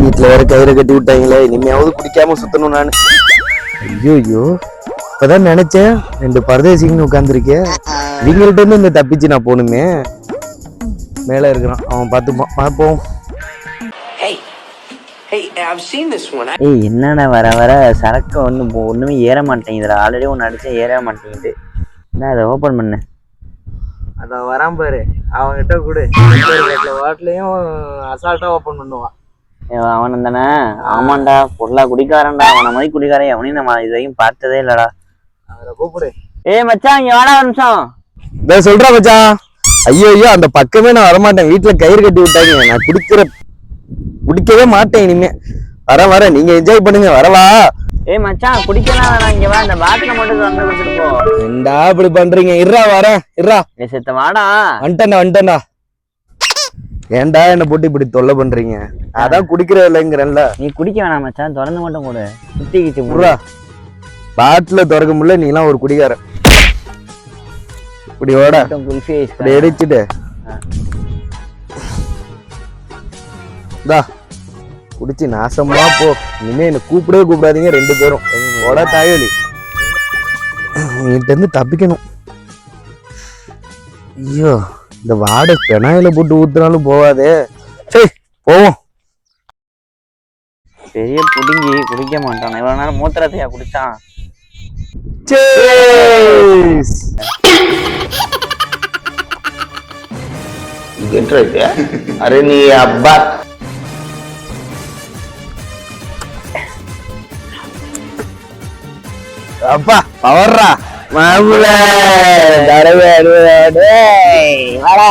வீட்டுல வேற கயிறு கட்டி விட்டாங்களே, இனிமையாவது குடிக்காம சுத்தணும் நானு. ஐயோ இப்பதான் நினைச்சேன், 2 பரதேசிங்கன்னு உட்காந்துருக்கேன். இவங்கள்ட்ட இருந்து இந்த தப்பிச்சு நான் போகணுமே. மேல இருக்கிறான், அவன் பார்த்துப்பான், பார்ப்போம். ஏய் என்னடா வர வர சரக்கு ஒண்ணுமே ஏற மாட்டேங்குதுடா. ஆல்ரெடி ஒன்று அடிச்சா ஏற மாட்டேங்குது. என்ன அதை ஓப்பன் பண்ணு. அதான் வரான் பாரு, அவன்கிட்ட கூட வாட்லையும் அசால்ட்டா ஓப்பன் பண்ணுவான். அவன் தானே? ஆமாண்டா, பொருளா குடிக்காரன்டா. அவனை மாதிரி குடிக்காரன் எவனையும் நம்ம இது வரைக்கும் பார்த்ததே இல்லடா. அவரை கூப்பிடு. ஏய் மச்சான், இங்க வாடா ஒரு நிமிஷம். இதான் சொல்றேன் மச்சான். ஐயோ அந்த பக்கமே நான் வரமாட்டேன். வீட்டுல கயிறு கட்டி விட்டாங்க, நான் குடிக்கவே மாட்டேன் இனிமே. வர நீங்க என்ஜாய் பண்ணுங்க, வரவா? ஏய் மச்சான், குடிக்கலாம் வேணாம், இங்க வா. இந்த பாட்டில மட்டும் வந்து கொடுத்துட்டு போ. என்னடா இப்படி பண்றீங்க? வரேன். நீ செத்த வாடா. வந்துட்டேன்டா. ஏன்டா என்ன போட்டு இப்படி தொல்லை பண்றீங்க? அதான் குடிக்கிற இல்லைங்கிறேன்ல. நீ குடிக்க வேணாம் மச்சான், திறந்து மட்டும் கொடு. சுத்திக்கிச்சு புறா பாட்டில திறக்க முடியல, நீ எல்லாம் ஒரு குடிக்காரன். இப்படி ஓட இப்படி எடிச்சுட்டு குடிச்சு நாசமா போ. இனிமே என்ன கூப்பிடாதீங்க 2 பேரும். ஓட தாயலி, நீகிட்ட இருந்து தப்பிக்கணும். ஐயோ இந்த வாடை பெனாயில போட்டு ஊத்துனாலும் போவாதே. சரி போவோம். பெரிய புடுங்கி குடிக்க மாட்டான். இவ்வளவு நேரம் மூத்திரத்தையா குடிச்சான். அரே நீ அப்பா அப்பா பவர்ரா மாவுல தரவே வாடா.